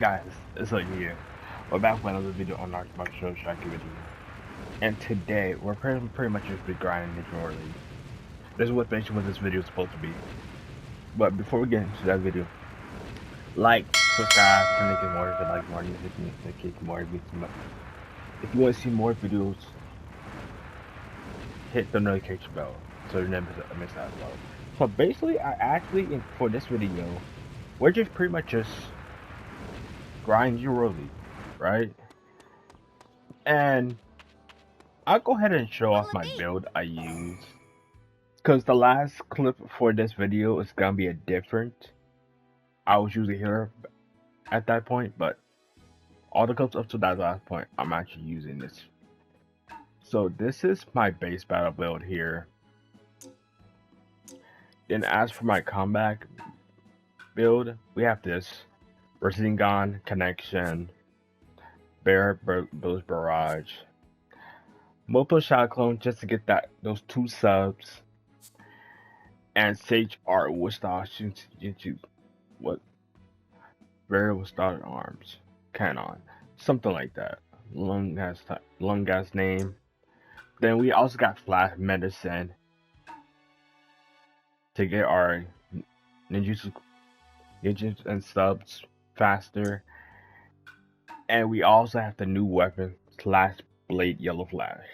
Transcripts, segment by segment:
Guys, it's like here. We're back with another video on Naruto Show Strike video. And today, we're pretty much just be grinding this early. This is what basically what this video is supposed to be. But before we get into that video, like, subscribe, turn on more if you like more music, make more videos. If you want to see more videos, hit the notification bell so you never miss that upload. So basically, for this video, we're just pretty much just grinding early, right? And I'll go ahead and show off my build I use. Because the last clip for this video is gonna be a different. I was usually here at that point, but all the clips up to that last point, I'm actually using this. So this is my base battle build here. Then as for my comeback build, we have this Rasengan Connection, Boost Barrage, multiple shot clone just to get those 2 subs, and Sage Art Wistache into what variable started arms canon, something like that. Long ass name. Then we also got Flash Medicine to get our ninjas and subs faster. And we also have the new weapon Slash Blade Yellow Flash.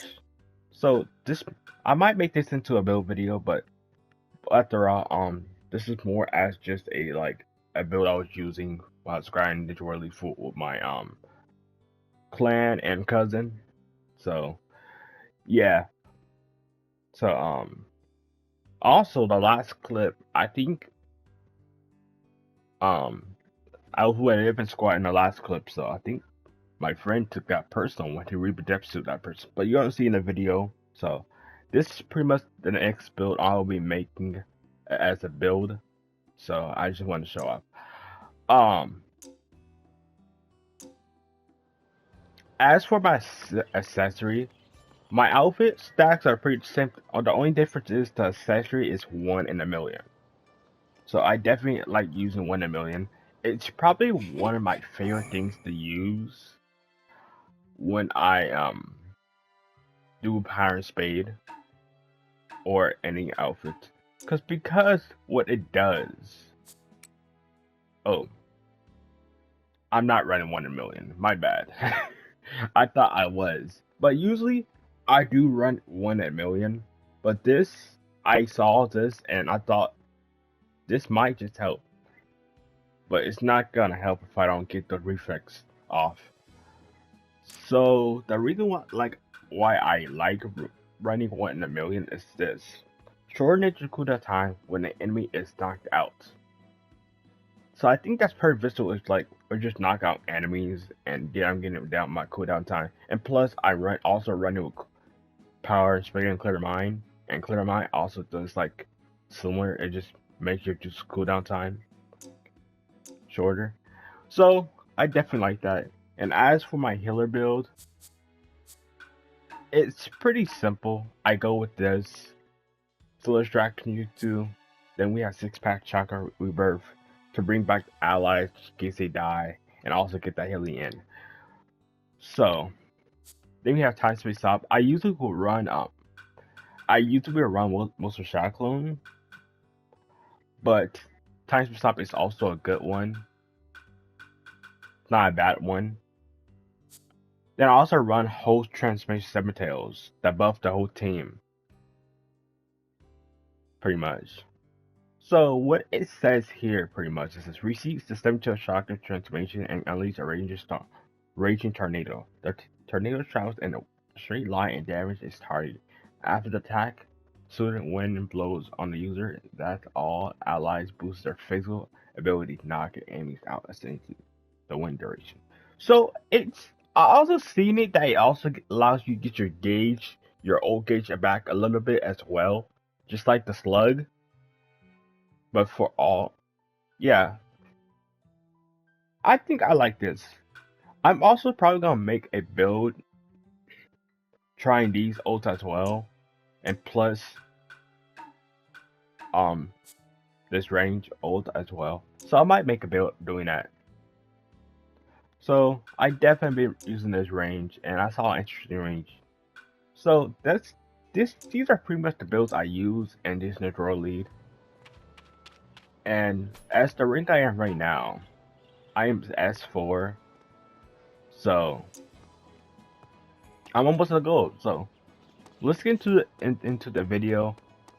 So this, I might make this into a build video, but after all, this is more as just a build I was using while I was grinding the Worldly Foot with my clan and cousin. So yeah. So also the last clip, I think I was with a different squad in the last clip, so I think my friend took that person when he reproduced that person. But you're gonna see in the video. So this is pretty much the next build I'll be making as a build. So I just want to show off. As for my accessory, my outfit stacks are pretty simple. The only difference is the accessory is 1 in a million. So I definitely like using 1 in a million. It's probably one of my favorite things to use when I do Power Spade or any outfit. Because what it does. Oh, I'm not running 1 in a million. My bad. I thought I was. But usually I do run 1 in a million. But this, I saw this and I thought this might just help. But it's not gonna help if I don't get the reflex off. So the reason why I like running 1 in a million is this. Short ninja cooldown time when the enemy is knocked out. So I think that's pretty versatile. It's like we just knock out enemies and yeah, I'm getting down my cooldown time. And plus I also run with Power Spade and Clear Mind. And Clear Mind also does like similar, it just makes your just cooldown time shorter. So I definitely like that. And as for my healer build, it's pretty simple. I go with this Solar Dragon U2. Then we have 6-pack Chakra Rebirth to bring back allies in case they die, and also get that healing in. So then we have Time Space Stop. I usually will run most of Shadow Clone, but Time Space Stop is also a good one. It's not a bad one. Then I also run Host Transformation 7 Tails that buff the whole team. Pretty much. So what it says here pretty much is it receives the 7-tail Chakra transformation and unleashes a raging tornado. The tornado travels in a straight line and damages its target. After the attack, sudden wind blows on the user. That's all allies boost their physical ability to knock enemies out essentially the wind duration. So I also seen it that it also allows you to get your old gauge back a little bit as well. Just like the slug. But for all, yeah, I think I like this. I'm also probably gonna make a build trying these ults as well, and plus this range ult as well. So I might make a build doing that. So I definitely been using this range, and I saw an interesting range. So these are pretty much the builds I use in this Natural lead. And as the rank I am right now, I am S4, so I'm almost at the goal. So let's get into the video.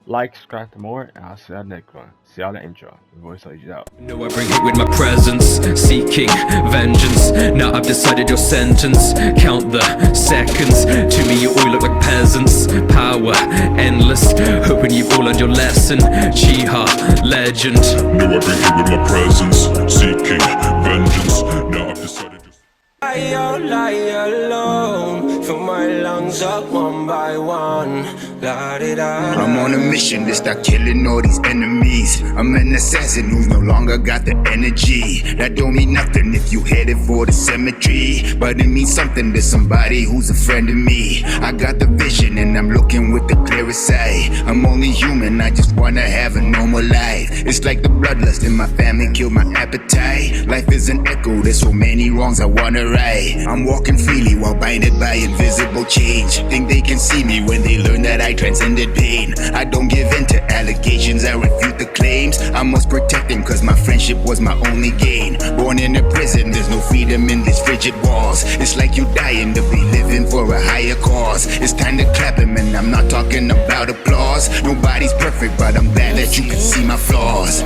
Like, subscribe for more, and I'll see y'all next one. See y'all in the intro. The voice leads out. No, I bring it with my presence, seeking vengeance. Now I've decided your sentence. Count the seconds. To me you all look like peasants. Power endless, hoping you've all learned your lesson. Chiha, legend. No, I bring it with my presence, seeking vengeance. Now I've decided to I lie alone, fill my lungs up one by one. I'm on a mission to start killing all these enemies. I'm an assassin who's no longer got the energy. That don't mean nothing if you headed for the cemetery, but it means something to somebody who's a friend of me. I got the vision and I'm looking with the clearest eye. I'm only human, I just wanna have a normal life. It's like the bloodlust in my family killed my appetite. Life is an echo, there's so many wrongs I wanna right. I'm walking freely while binded by invisible change. Think they can see me when they learn that I transcended pain. I don't give in to allegations, I refute the claims. I must protect them cause my friendship was my only gain. Born in a prison, there's no freedom in these frigid walls. It's like you dying to be living for a higher cause. It's time to clap him and I'm not talking about applause. Nobody's perfect but I'm glad that you can see my flaws.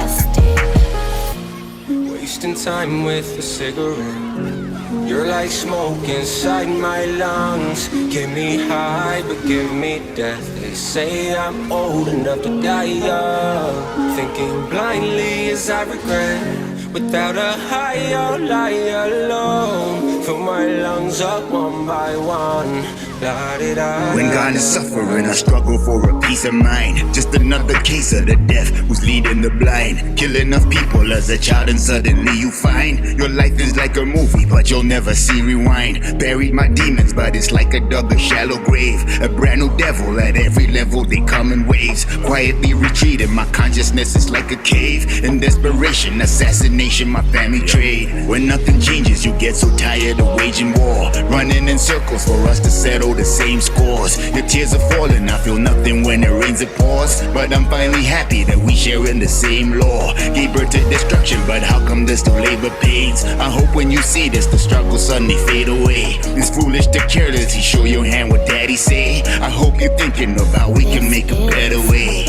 Wasting time with a cigarette. You're like smoke inside my lungs. Give me high, but give me death. They say I'm old enough to die young. Thinking blindly as I regret. Without a high, I'll lie alone. Fill my lungs up one by one. When God is suffering, I struggle for a peace of mind. Just another case of the deaf who's leading the blind. Kill enough people as a child and suddenly you find your life is like a movie but you'll never see rewind. Buried my demons but it's like I dug a shallow grave. A brand new devil at every level, they come in waves. Quietly retreating, my consciousness is like a cave. In desperation, assassination, my family trade. When nothing changes, you get so tired of waging war. Running in circles for us to settle the same scores. Your tears are falling, I feel nothing when it rains, it pours. But I'm finally happy that we share in the same law. Gave birth to destruction, but how come there's still labor pains? I hope when you see this, the struggle suddenly fade away. It's foolish to carelessly show your hand what daddy say. I hope you're thinking about we can make a better way.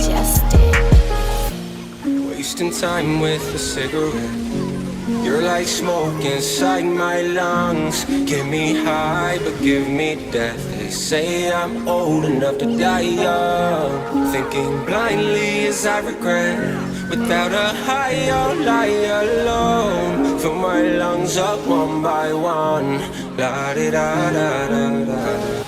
Wasting time with a cigarette. You're like smoke inside my lungs. Give me high, but give me death. They say I'm old enough to die young. Thinking blindly as I regret. Without a high, I'll lie alone. Fill my lungs up one by one. La di da da da da.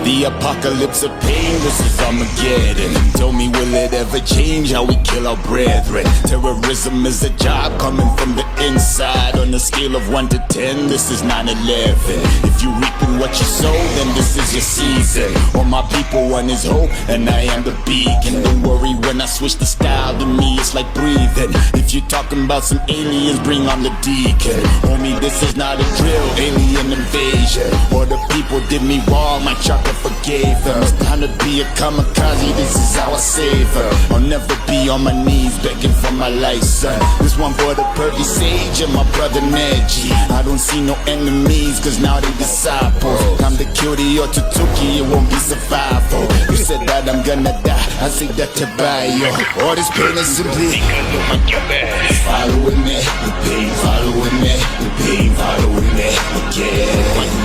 The apocalypse of pain, this is Armageddon. Tell me, will it ever change how we kill our brethren? Terrorism is a job coming from the inside. On a scale of 1 to 10, this is 9/11. If you reaping what you sow, then this is your season. All my people want is hope, and I am the beacon. Don't worry when I switch the style, to me it's like breathing. If you're talking about some aliens, bring on the deacon. Homie, this is not a drill, alien invasion. Or the people did me wrong, my chakra forgave them. It's time to be a kamikaze, this is how I save her. I'll never be on my knees begging for my life, son. This one for the Perky Sage and my brother Neji. I don't see no enemies, cause now they disciples. Time to kill the Ototoki, it won't be survival. You said that I'm gonna die, I say that to buy you. All this pain is simply following me, the pain following me, the pain following me again.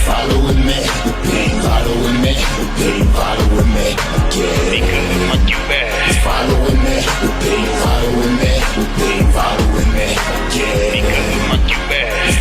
Following me, the pain following me, the pain following me again. Following me, the pain following me, the pain following me again.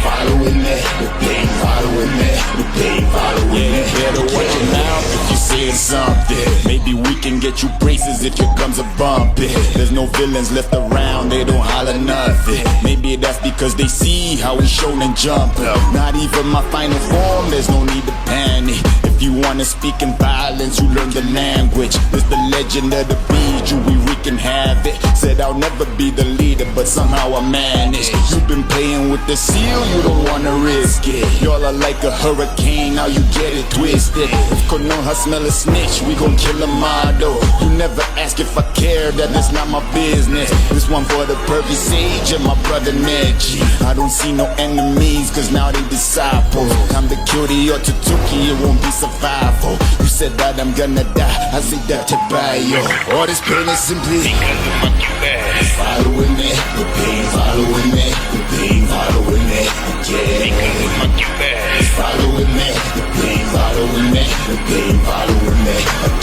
Following me, the pain following me, the pain following me. Better watch it now if you saying something. Maybe we can get you braces if here comes a bumping. There's no villains left around, they don't holler nothing. Maybe that's because they see how we shown and jump. Not even my final form, there's no need to panic. If you wanna of speaking violence, you learn the language. It's the legend of the Bijou, we wreaking havoc. Said I'll never be the leader, but somehow I managed. You've been playing with the seal, you don't wanna risk it. Y'all are like a hurricane, now you get it twisted. If Konoha smell a snitch, we gon' kill a model. You never ask if I care, that is not my business. This one for the perfect sage and my brother Neji. I don't see no enemies, cause now they disciples. Time to kill the Otsutsuki, it won't be survival. You said that I'm gonna die, I say that to buy you. All this pain is simply because of my bad. Following me, the pain following me, the pain following me. Yeah, because of my bad. Following me, the pain following me, the pain following me.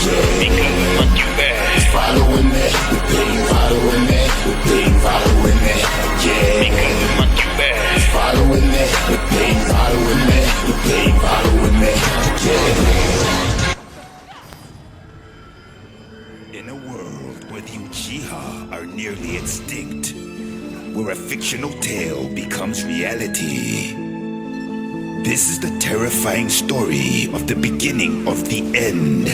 Yeah, because of my bad. Following me, the pain following me, the pain following me. Yeah, because of my bad. Following me, the pain following me, the pain following me. Yeah. In a world where the Uchiha are nearly extinct, where a fictional tale becomes reality, this is the terrifying story of the beginning of the end.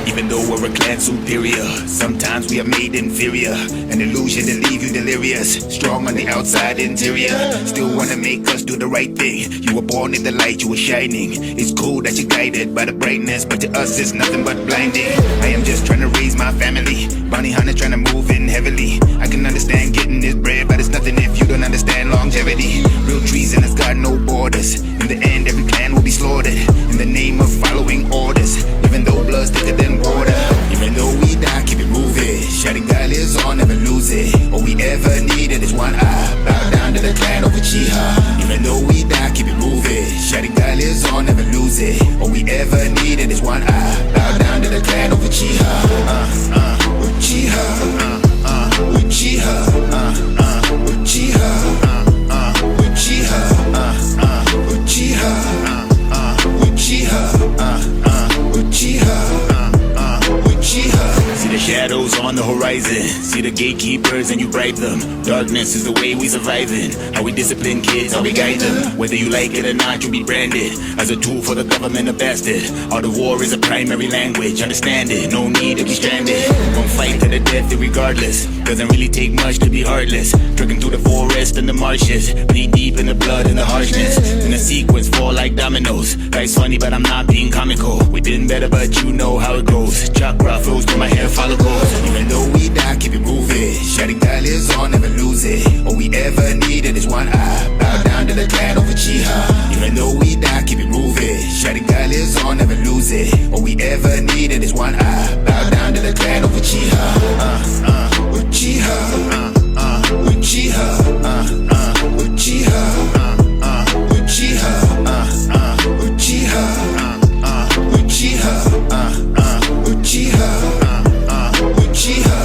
Even though we're a clan superior, sometimes we are made inferior. An illusion to leave you delirious. Strong on the outside interior, still wanna make us do the right thing. You were born in the light, you were shining. It's cool that you're guided by the brightness, but to us it's nothing but blinding. I am just trying to raise my family. Bounty hunter trying to move in heavily. I can understand getting this bread, but it's nothing if you don't understand longevity. Real treason has got no borders. In the end, every clan will be slaughtered in the name of following orders. Even though blood's thicker than water, even though we die, keep it moving. Sharingan lives on, never lose it. All we ever needed is one eye. Bow down to the clan of Uchiha. Even though we die, keep it moving. Sharingan lives on, never lose it. All we ever needed is one eye. Bow down to the clan of Uchiha. Uchiha. Uchiha. Uchiha. Uchiha. Uchiha. Uchiha. Uchiha. See the shadows on the horizon. See the gatekeepers and you bribe them. Darkness is the way we surviving. How we discipline kids, how we guide them. Whether you like it or not, you'll be branded as a tool for the government of bastard. Art of war is a primary language. Understand it, no need to be stranded. Won't fight to the death regardless. Doesn't really take much to be heartless. Trekking through the forest and the marshes. Knee deep in the blood and the harshness. In a sequence, fall like dominoes. Life's funny, but I'm not being comical. We've been better, but you know how it goes. Chakra flows through my hair follicles. Even though we die, keep it moving. Sharingan lives on, never lose it. All we ever needed is one eye. Bow down to the clan of Uchiha. Even though we die, keep it moving. Sharingan lives on, never lose it. All we ever needed is one eye. Bow down to the clan of Uchiha. Uchiha. Uchiha. Uchiha. Uchiha. Uchiha. Uchiha. Uchiha.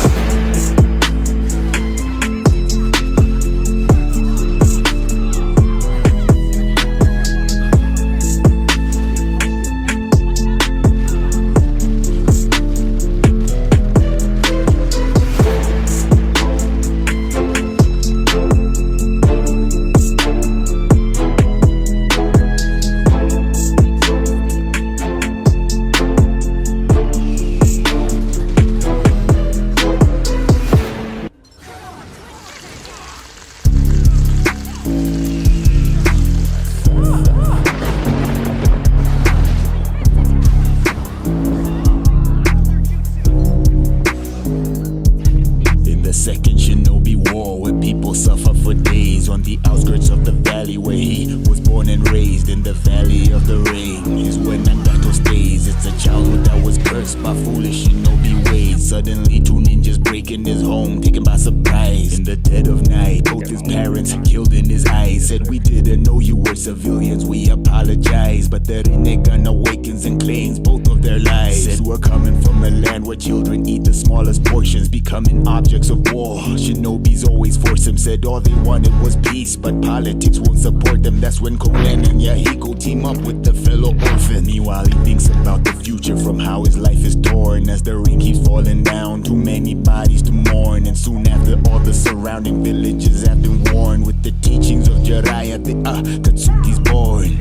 Second shinobi war where people suffer for days. On the outskirts of the valley where he was born and raised. In the valley of the rain is where Nagato stays. It's a childhood that was cursed by foolish shinobi ways. Suddenly two ninjas break in his home, taken by surprise. In the dead of night, both his parents killed in his eyes. Said we didn't know you were civilians, we apologize. But the Rinnegan awakens and claims both of their lives. Said we're coming from a land where children eat the smallest portions, becoming objects of war. Shinobis always force him, said all they wanted was peace, but politics won't support them. That's when Koren and Yahiko team up with the fellow orphan. Meanwhile he thinks about the future from how his life is torn. As the rain keeps falling down, too many bodies to mourn. And soon after all the surrounding villages have been warned with the teachings of Jiraiya, the Akatsuki's born.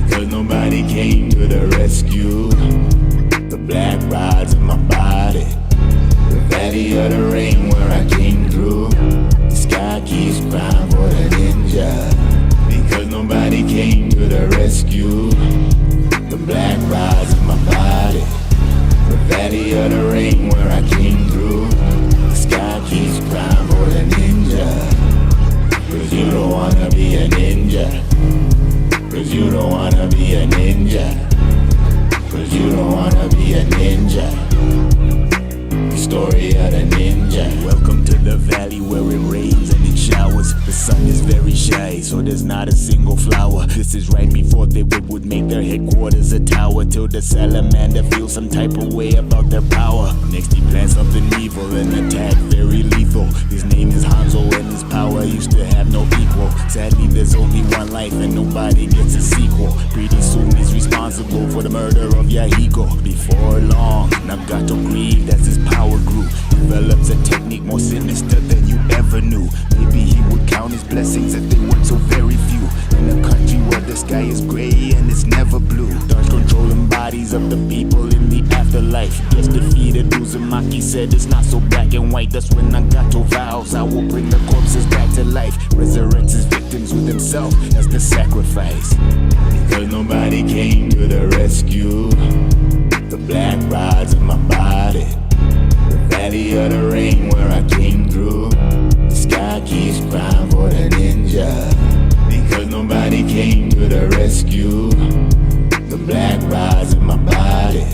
Because nobody came to the rescue. The black rides in my body, the valley of the rain where I came through. The sky keeps crying for the ninja. Because nobody came to the rescue. The black rides in my body, the valley of the rain where I came through. The sky keeps crying for the ninja. Cause you don't wanna be a ninja. Cause you don't wanna be a ninja. Cause you don't wanna be a ninja. The story of the ninja. Welcome to the valley where it rains and it showers. The sun is very shy, so there's not a single flower. This is right before they would make their headquarters a tower. Till the salamander feels some type of way about their power. Next he plans something evil and attack very lethal. His name is Hanzo and his power used to have no equal. Sadly there's only one life and nobody gets a sequel. Pretty soon he's responsible for the murder of Yahiko. Before long, Nagato grieved as his power grew. Develops a technique more sinister than you ever knew. Maybe he would count his blessings if they weren't so very few. In a country where the sky is gray and it's never blue. Starts controlling bodies of the people in the afterlife. Just defeated Uzumaki said it's not so black and white. That's when Nagato vows I will bring the corpses back to life. Resurrects his victims with himself as the sacrifice. Because nobody came to the rescue. The black rides in my body, the valley of the rain where I came through. The sky keeps crying for the ninja. Because nobody came to the rescue. The black rides in my body,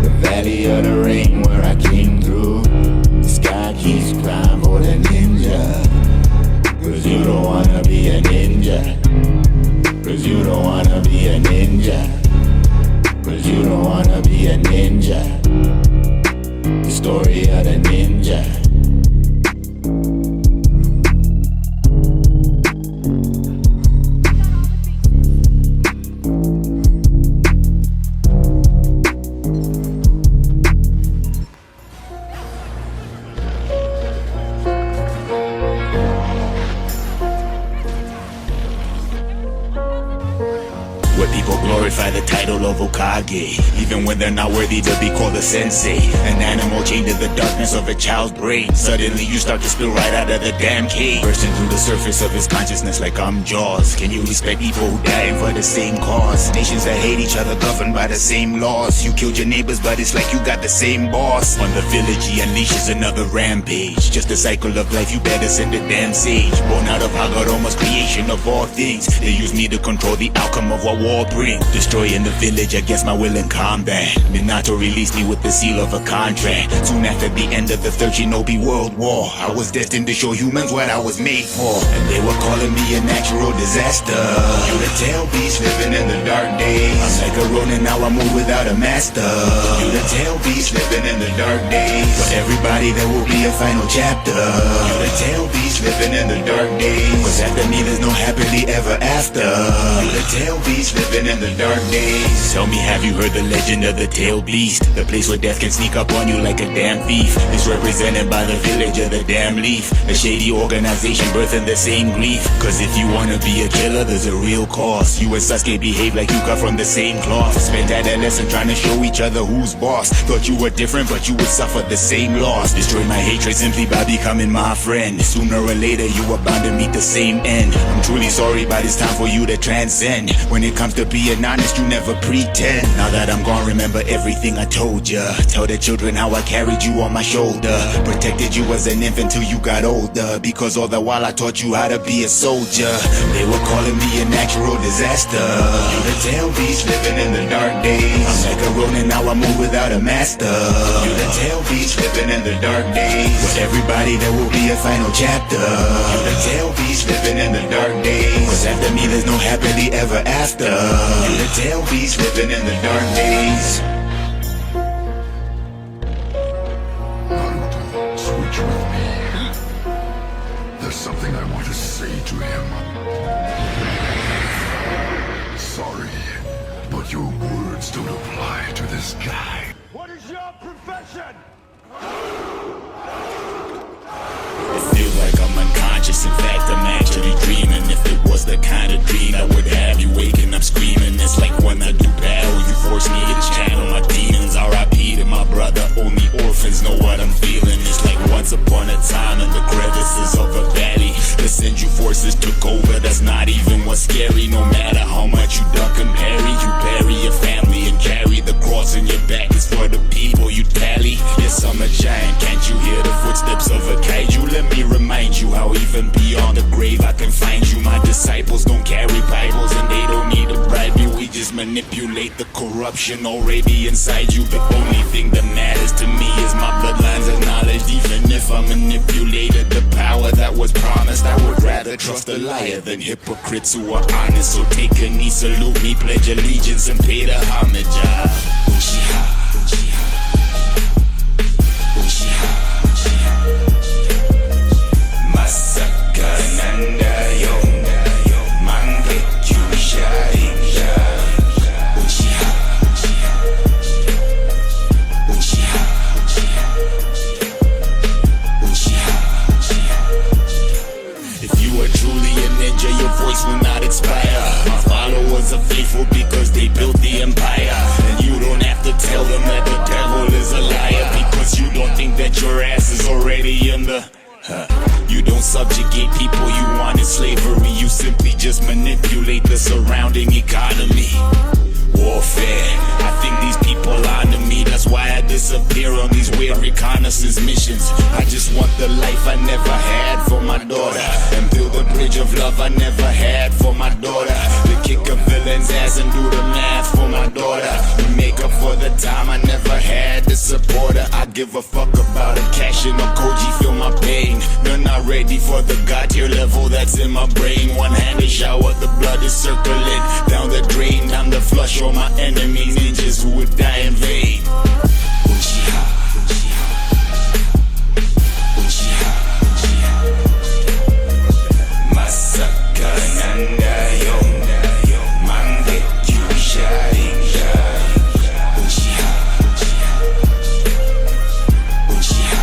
the valley of the rain where I came through. The sky keeps crying for the ninja. Cause you don't wanna be a ninja. Cause you don't wanna be a ninja. Cause you don't wanna be a ninja. The story of the ninja. Where people glorify the title of Hokage, even when they're not worthy to be called a sensei. An animal chained to the darkness of a child's brain. Suddenly you start to spill right out of the damn cave, bursting through the surface of his consciousness like I'm Jaws. Can you respect people who dying for the same cause? Nations that hate each other governed by the same laws. You killed your neighbors but it's like you got the same boss. On the village he unleashes another rampage. Just a cycle of life, you better send a damn sage. Born out of Hagoroma's creation of all things. They use me to control the outcome of what war brings. Destroying the village against my will in combat. Minato released me with the seal of a contract. Soon after the end of the Third Shinobi World War, I was destined to show humans what I was made for. And they were calling me a natural disaster. You the tail beast living in the dark days. I'm like a Ronin, now I move without a master. You the tail beast living in the dark days. For everybody there will be a final chapter. You the tail beast living in the dark days. Cause after me there's no happily ever after. You the tail beast living in the dark days. Tell me, have you heard the legend of the tail beast? The place where death can sneak up on you like a damn thief. It's represented by the village of the damn leaf. A shady organization birthing the same grief. Cause if you wanna be a killer there's a real cost. You and Sasuke behave like you cut from the same cloth. Spent adolescence trying to show each other who's boss. Thought you were different but you would suffer the same loss. Destroy my hatred simply by becoming my friend. Sooner or later you are bound to meet the same end. I'm truly sorry but it's time for you to transcend. When it comes to being honest, you never pretend. Now that I'm gone, remember everything I told ya. Tell the children how I carried you on my shoulder. Protected you as an infant till you got older. Because all the while I taught you how to be a soldier. They were calling me a natural disaster. You the tail beast living in the dark days. I'm like a Ronin, now I move without a master. You the tail beast living in the dark days. For everybody there will be a final chapter. You the tail beast living in the dark days. Cause after me there's no happily ever after. You the tail beast living in the dark days. Naruto, switch with me. There's something I want to say to him. Sorry, but your words don't apply to this guy. What is your profession? It feels like I'm unconscious. In fact, I'm actually dreaming. If it was was the kind of dream that would have you waking up screaming. It's like when I do battle, you force me to channel my demons. R.I.P. to my brother, only orphans know what I'm feeling. It's like once upon a time in the crevices of a valley, the Senju forces took over. That's not even what's scary. No matter how much you duck and parry, you bury your family and carry the cross in your back. It's for the people you tally. Yes, I'm a giant, can't you hear the footsteps of a kaiju? Let me remind you how even beyond the grave I can find you. My disciples don't carry Bibles and they don't need to bribe you. We just manipulate the corruption already inside you. The only thing that matters to me is my bloodlines of knowledge. Even if I manipulated the power that was promised, I would rather trust a liar than hypocrites who are honest. So take a knee, salute me, pledge allegiance and pay the homage. Uchiha, Uchiha, Uchiha, Uchiha. Masaka Nanda yo, Mangekyu Sharinga. Uchiha, Uchiha, Uchiha, Uchiha, Uchiha. If you are truly a ninja, your voice will not expire. My followers are faithful because they built the empire. And you don't have to tell them that the devil is a liar, because you don't think that your ass is already in the... You don't subjugate people you want in slavery. You simply just manipulate the surrounding economy. Warfare, I think these people honor me. That's why I disappear on these weird reconnaissance missions. I just want the life I never had for my daughter, and build a bridge of love I never had for my daughter. To kick a villain's ass and do the math for my daughter. To make up for the time I never had to support her. I give a fuck about a cash in a Koji, feel my pain. They're not ready for the god tier level that's in my brain. One handed shower, the blood is circling down the drain. Time to flush all my enemies, ninjas who would die in vain. Uchiha, Uchiha, Uchiha, Uchiha. Masaka Nanda yo, Mangekyu Sharinga. Uchiha, Uchiha, Uchiha,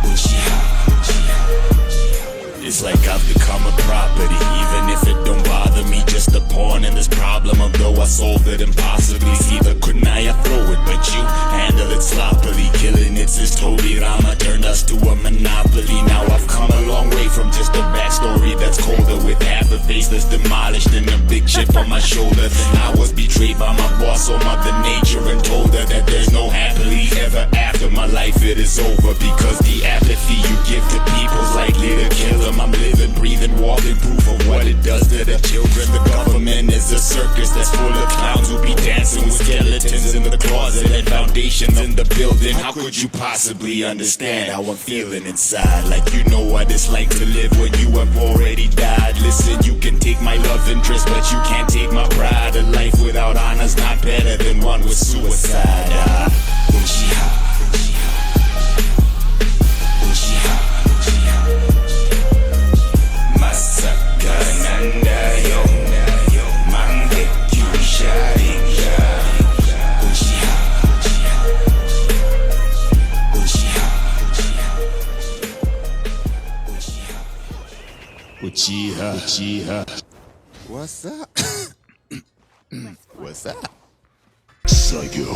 Uchiha, Uchiha. It's like I've become a property, even if it don't bother me. Just a pawn in this problem, although I solved it impossibly. Either couldn't I throw it, but you handle it sloppily. Killing it since Toby Rama turned us to a monopoly. Now I've come a long way from just a backstory that's colder, with half a face that's demolished and a big chip on my shoulder. Then I was betrayed by my boss or Mother Nature, and told her that there's no happily ever after. My life, it is over, because the apathy you give to people's likely to kill them. I'm living, breathing, walking proof of what it does to the children. The government is a circus that's full of clowns who be dancing with skeletons in the closet and foundations in the building. How could you possibly understand how I'm feeling inside? Like you know what it's like to live when you have already died. Listen, you can take my love interest, but you can't take my pride. A life without honor's not better than one with suicide. Uchiha, Uchiha, Uchiha, Uchiha. Masaka Nanda yo, Mangekyu Sharinga. Uchiha, Uchiha, Uchiha, Uchiha, Uchiha. What's up? What's up? Psycho.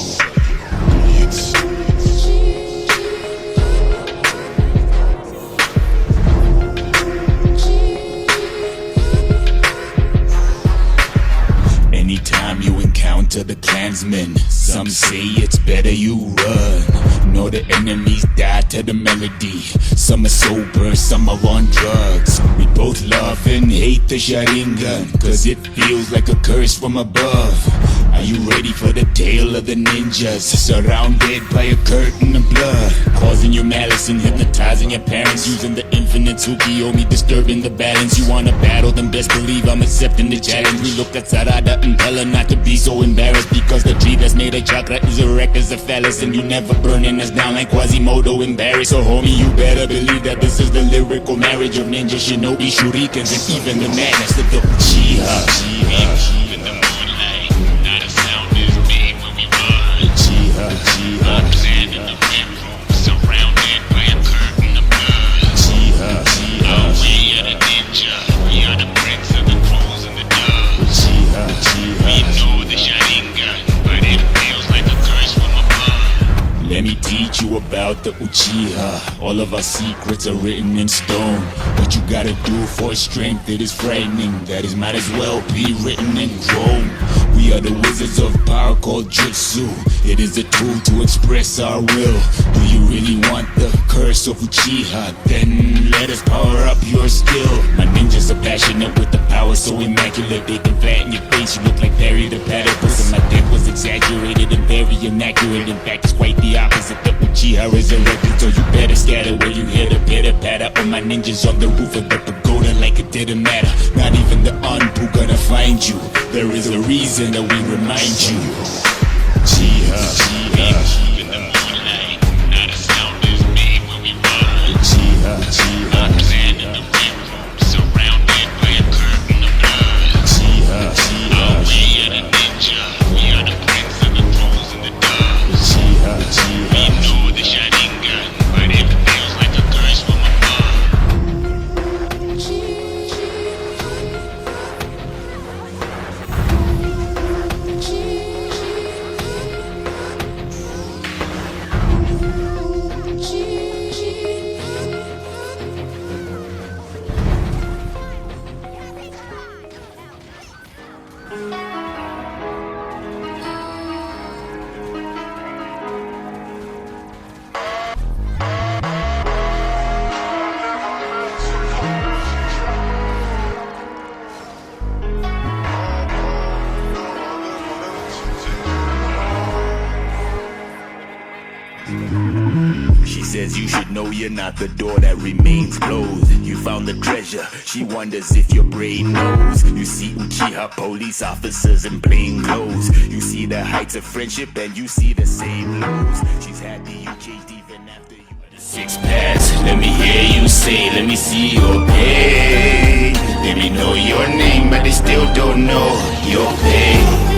Anytime you encounter the clansmen, some say it's better you run. Know the enemies die to the melody. Some are sober, some are on drugs. We both love and hate the Sharingan, cause it feels like a curse from above. Are you ready for the tale of the ninjas? Surrounded by a curtain of blood, causing your malice and hypnotizing your parents. Using the infinite Tsukiyomi, disturbing the balance. You wanna battle, then best believe I'm accepting the challenge. We look at Sarada and tell her not to be so embarrassed, because the tree that's made of chakra is erect as a phallus. And you never burning us down like Quasimodo embarrassed. So homie, you better believe that this is the lyrical marriage of ninja, shinobi, shurikens, and even the madness of the Uchiha. In the moonlight, not a sound is made when we run. Uchiha, Uchiha. Unplanned in the bedroom, surrounded by a curtain of blood. Uchiha, Uchiha. Our way of the you about the Uchiha. All of our secrets are written in stone. What you gotta do for strength, it is frightening. That is might as well be written in chrome. We are the wizards of power called Jutsu. It is a tool to express our will. Do you really want the curse of Uchiha? Then let us power up your skill. My ninjas are passionate with the power so immaculate. They can flatten your face, you look like Perry the Platypus. And my death was exaggerated and very inaccurate. In fact, it's quite the opposite. The Uchiha resurrected, so you better scatter where you hear the pitter patter. All my ninjas on the roof of the pagoda like it didn't matter. Not even the Anpu gonna find you. There is a reason that we remind you. Uchiha, Uchiha. In the moonlight, not a sound is made when we run. Uchiha, Uchiha. Land in the red room, surrounded by a curtain of blood. Uchiha, Uchiha. We are the ninja. We are the prince of the thrones and the doves. Uchiha, Uchiha. We know the Sharingan, but it feels like a curse from above. She says you should know you're not the door that remains closed. You found the treasure, she wonders if your brain knows. You see Uchiha police officers in plain clothes. You see the heights of friendship and you see the same lows. She's had the UKT even after you had a six packs. Let me hear you say, let me see your pay. They may know your name but they still don't know your pay.